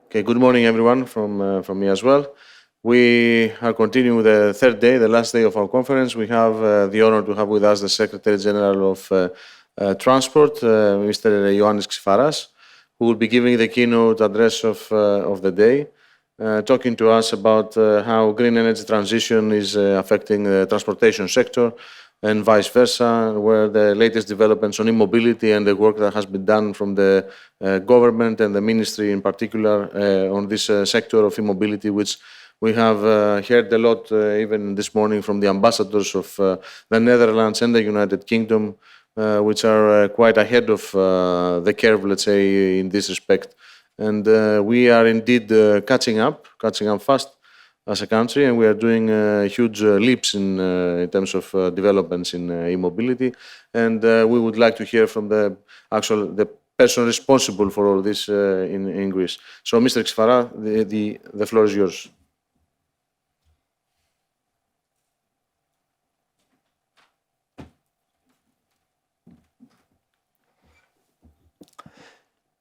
Okay, good morning, everyone, from me as well. We are continuing with the third day, the last day of our conference. We have the honor to have with us the Secretary General of Transport, Mr. Ioannis Xifaras, who will be giving the keynote address of the day, talking to us about how green energy transition is affecting the transportation sector and vice versa, where the latest developments on e-mobility and the work that has been done from the government and the ministry in particular on this sector of e-mobility, which we have heard a lot even this morning from the ambassadors of the Netherlands and the United Kingdom, which are quite ahead of the curve, let's say, in this respect. And we are indeed catching up fast as a country, and we are doing huge leaps in terms of developments in e-mobility. And we would like to hear from the person responsible for all this in Greece. So, Mr. Xifaras, the floor is yours.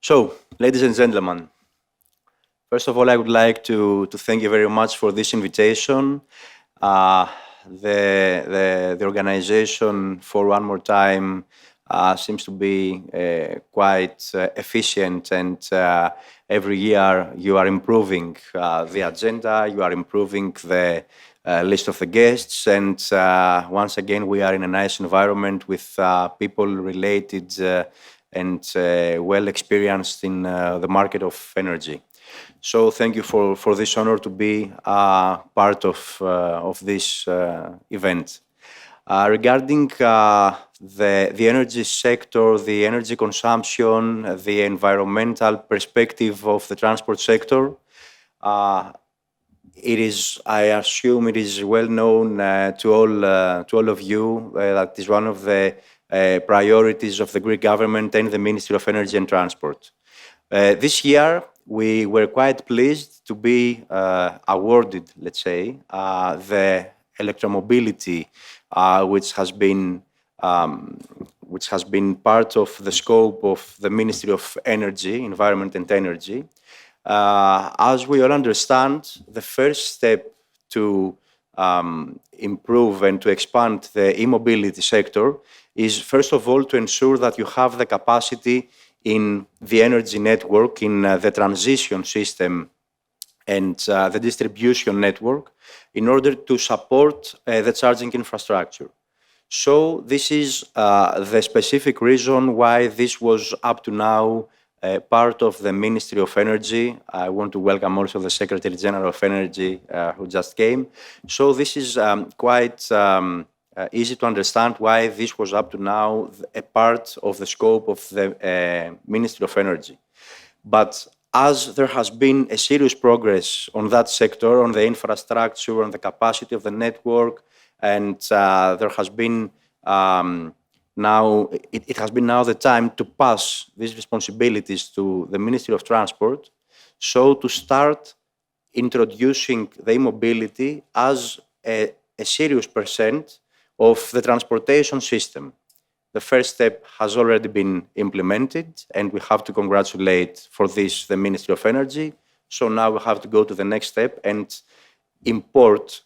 So, ladies and gentlemen, first of all, I would like to thank you very much for this invitation. The organization, for one more time, seems to be quite efficient, and every year you are improving the agenda, you are improving the list of the guests, and once again we are in a nice environment with people related and well experienced in the market of energy. So thank you for this honor to be part of this event. Regarding the energy sector, the energy consumption, the environmental perspective of the transport sector, it is, I assume it is well known to all of you that is one of the priorities of the Greek government and the Ministry of Energy and Transport. This year, we were quite pleased to be awarded, let's say, the electromobility, which has been part of the scope of the Ministry of Energy, Environment and Energy. As we all understand, the first step to improve and to expand the e-mobility sector is, first of all, to ensure that you have the capacity in the energy network, in the transition system and the distribution network, in order to support the charging infrastructure. So this is the specific reason why this was up to now part of the Ministry of Energy. I want to welcome also the Secretary General of Energy who just came. So this is quite easy to understand why this was up to now a part of the scope of the Ministry of Energy. But as there has been a serious progress on that sector, on the infrastructure, on the capacity of the network, and there has been now, it has been now the time to pass these responsibilities to the Ministry of Transport, so to start introducing the e-mobility as a serious percent of the transportation system. The first step has already been implemented, and we have to congratulate for this the Ministry of Energy. So now we have to go to the next step and import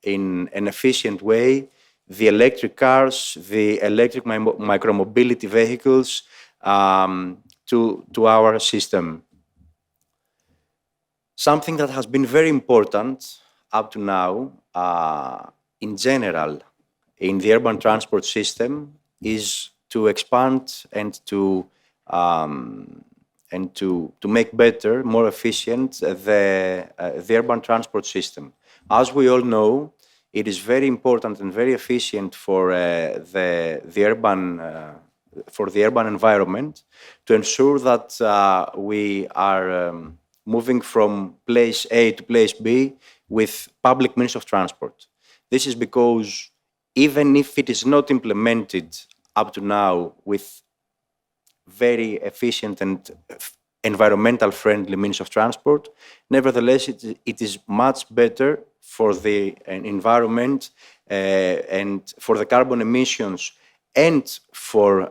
in an efficient way the electric cars, the electric micromobility vehicles to our system. Something that has been very important up to now, in general, in the urban transport system, is to expand and to make better, more efficient the urban transport system. As we all know, it is very important and very efficient for the urban environment to ensure that we are moving from place A to place B with public means of transport. This is because even if it is not implemented up to now with very efficient and environmental friendly means of transport, nevertheless it is much better for the environment and for the carbon emissions and for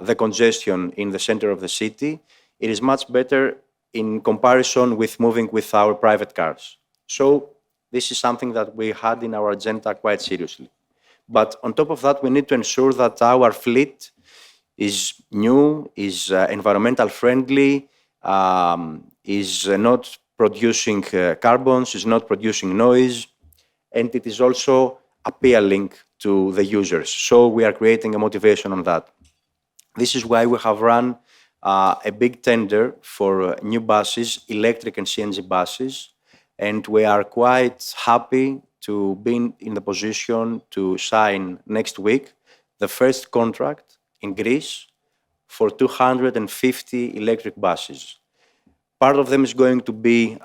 the congestion in the center of the city. It is much better in comparison with moving with our private cars. So this is something that we had in our agenda quite seriously. But on top of that, we need to ensure that our fleet is new, is environmental friendly, is not producing carbons, is not producing noise, and it is also appealing to the users. So we are creating a motivation on that. This is why we have run a big tender for new buses, electric and CNG buses, and we are quite happy to be in the position to sign next week the first contract in Greece for 250 electric buses. Part of them is going to be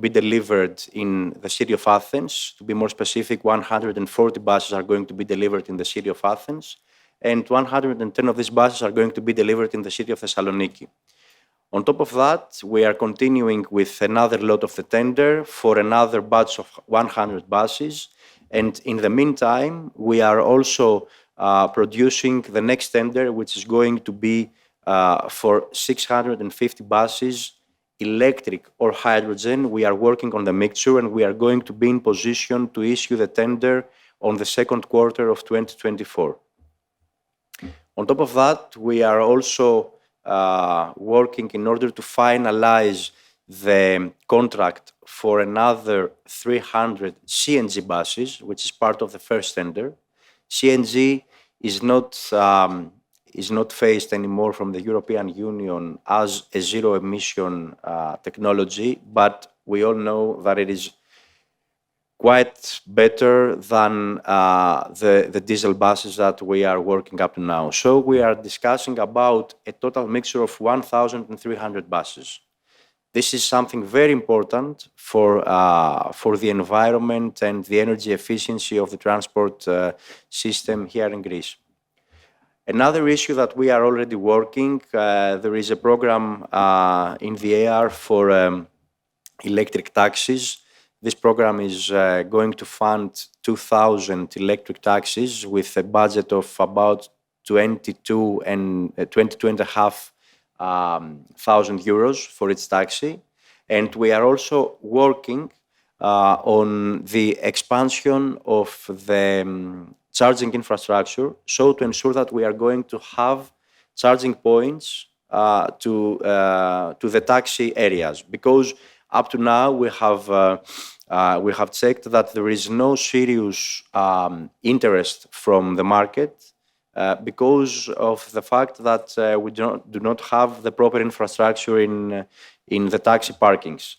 delivered in the city of Athens. To be more specific, 140 buses are going to be delivered in the city of Athens, and 110 of these buses are going to be delivered in the city of Thessaloniki. On top of that, we are continuing with another lot of the tender for another batch of 100 buses, and in the meantime, we are also producing the next tender, which is going to be for 650 buses, electric or hydrogen. We are working on the mixture, and we are going to be in position to issue the tender on the second quarter of 2024. On top of that, we are also working in order to finalize the contract for another 300 CNG buses, which is part of the first tender. CNG is not phased anymore from the European Union as a zero-emission technology, but we all know that it is quite better than the diesel buses that we are working up to now. So we are discussing about a total mixture of 1,300 buses. This is something very important for the environment and the energy efficiency of the transport system here in Greece. Another issue that we are already working, there is a program in the air for electric taxis. This program is going to fund 2,000 electric taxis with a budget of about 22.5 thousand euros for its taxi. And we are also working on the expansion of the charging infrastructure, so to ensure that we are going to have charging points to the taxi areas, because up to now we have checked that there is no serious interest from the market because of the fact that we do not have the proper infrastructure in the taxi parkings.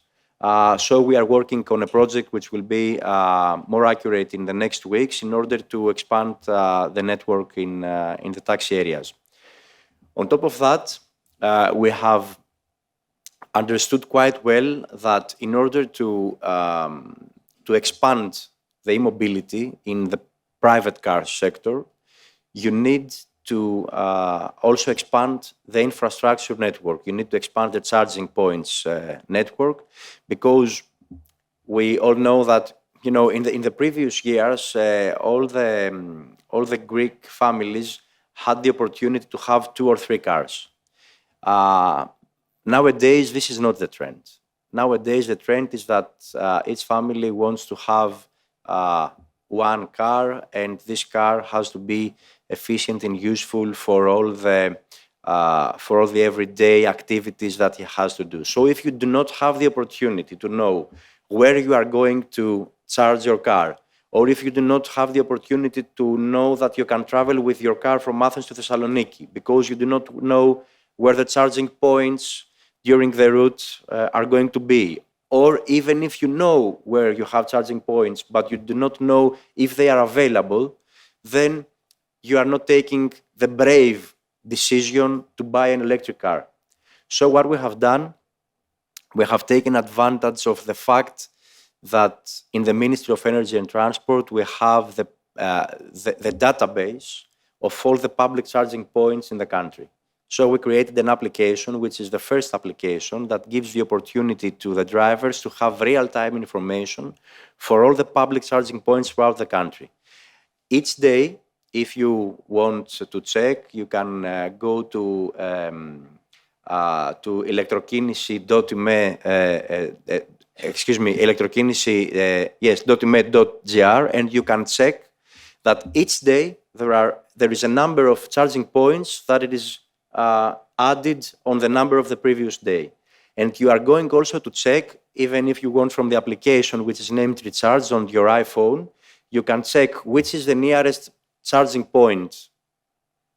So we are working on a project which will be more accurate in the next weeks in order to expand the network in the taxi areas. On top of that, we have understood quite well that in order to expand the e-mobility in the private car sector, you need to also expand the infrastructure network. You need to expand the charging points network, because we all know that in the previous years all the Greek families had the opportunity to have 2 or 3 cars. Nowadays, this is not the trend. Nowadays, the trend is that each family wants to have one car, and this car has to be efficient and useful for all the everyday activities that he has to do. So if you do not have the opportunity to know where you are going to charge your car, or if you do not have the opportunity to know that you can travel with your car from Athens to Thessaloniki, because you do not know where the charging points during the route are going to be, or even if you know where you have charging points, but you do not know if they are available, then you are not taking the brave decision to buy an electric car. So what we have done, we have taken advantage of the fact that in the Ministry of Energy and Transport, we have the database of all the public charging points in the country. So we created an application, which is the first application that gives the opportunity to the drivers to have real-time information for all the public charging points throughout the country. Each day, if you want to check, you can go to to electrokynisi.gr, and you can check that each day there is a number of charging points that it is added on the number of the previous day. And you are going also to check, even if you want from the application which is named Recharge on your iPhone, you can check which is the nearest charging point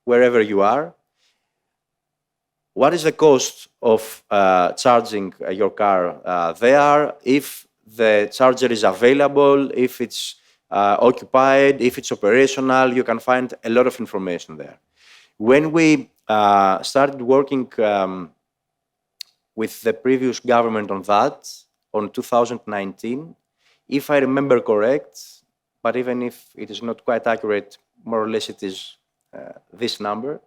wherever you are. What is the cost of charging your car there, if the charger is available, if it's occupied, if it's operational. You can find a lot of information there. When we started working with the previous government on that, on 2019, if I remember correct, but even if it is not quite accurate, more or less it is this number,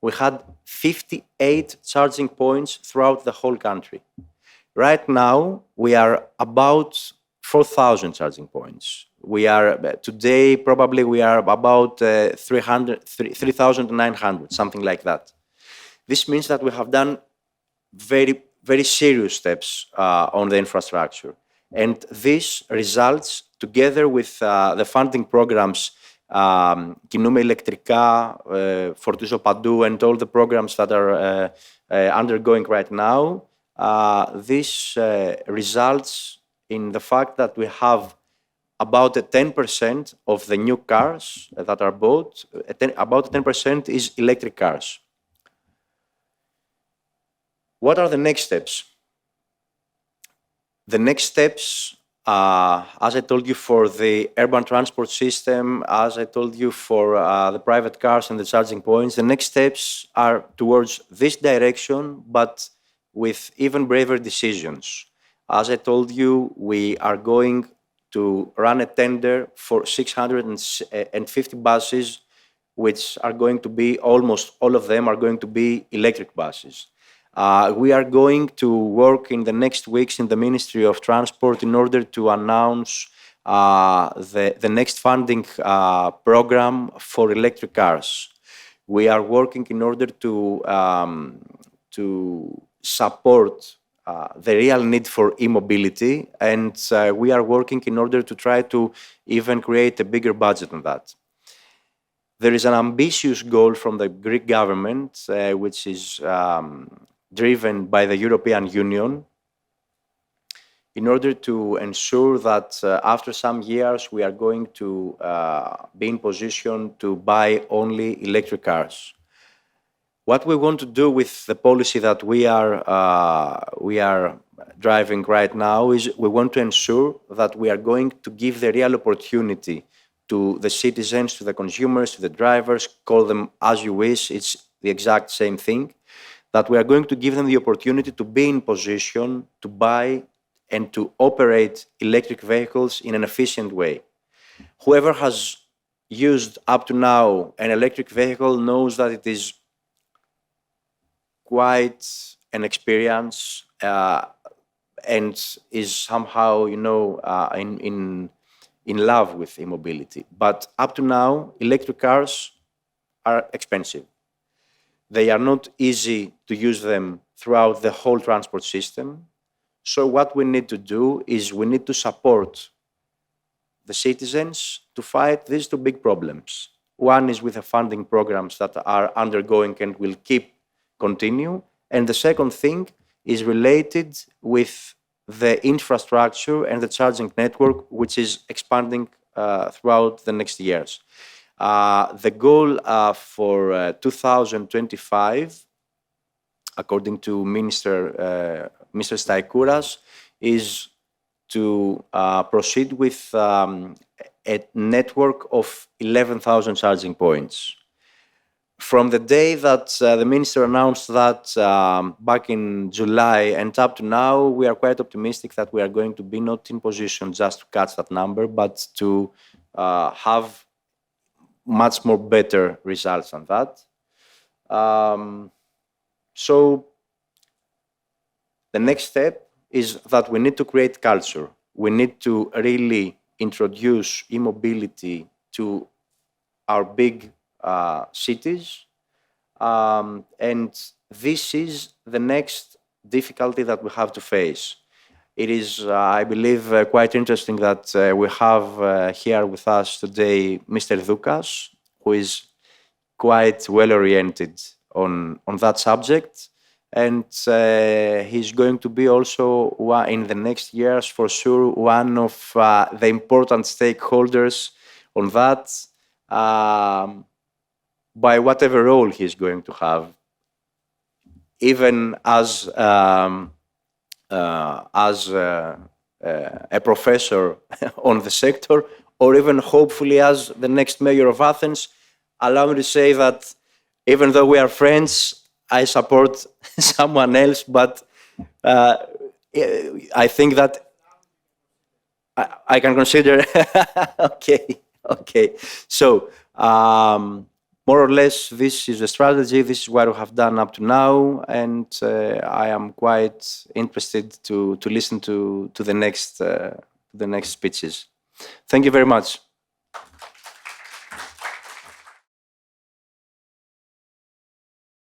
we had 58 charging points throughout the whole country. Right now, we are about 4,000 charging points. We are today, probably we are about 3,900, something like that. This means that we have done very, very serious steps on the infrastructure. And this results, together with the funding programs, Κινούμε ηλεκτρικά, Φορτίζω παντού, and all the programs that are undergoing right now, this results in the fact that we have about 10% of the new cars that are bought, about 10% is electric cars. What are the next steps? The next steps, as I told you, for the urban transport system, as I told you, for the private cars and the charging points, the next steps are towards this direction, but with even braver decisions. As I told you, we are going to run a tender for 650 buses, which are going to be, almost all of them are going to be electric buses. We are going to work in the next weeks in the Ministry of Transport in order to announce the next funding program for electric cars. We are working in order to support the real need for e-mobility, and we are working in order to try to even create a bigger budget on that. There is an ambitious goal from the Greek government, which is driven by the European Union, in order to ensure that after some years we are going to be in position to buy only electric cars. What we want to do with the policy that we are driving right now is we want to ensure that we are going to give the real opportunity to the citizens, to the consumers, to the drivers, call them as you wish, it's the exact same thing, that we are going to give them the opportunity to be in position to buy and to operate electric vehicles in an efficient way. Whoever has used up to now an electric vehicle knows that it is quite an experience and is somehow, in love with e-mobility. But up to now, electric cars are expensive. They are not easy to use them throughout the whole transport system. So what we need to do is we need to support the citizens to fight these two big problems. One is with the funding programs that are undergoing and will continue. And the second thing is related with the infrastructure and the charging network, which is expanding throughout the next years. The goal for 2025, according to Mr. Staikouras, is to proceed with a network of 11,000 charging points. From the day that the minister announced that back in July and up to now, we are quite optimistic that we are going to be not in position just to catch that number, but to have much more better results than that. So the next step is that we need to create culture. We need to really introduce e-mobility to our big cities, and this is the next difficulty that we have to face. It is, I believe, quite interesting that we have here with us today Mr. Doukas, who is quite well oriented on that subject. And he's going to be also, in the next years, for sure, one of the important stakeholders on that, by whatever role he's going to have, even as a professor on the sector, or even hopefully as the next mayor of Athens. Allow me to say that even though we are friends, I support someone else, but I think that I can consider. Okay. So more or less, this is the strategy. This is what we have done up to now, and I am quite interested to listen to the next speeches. Thank you very much.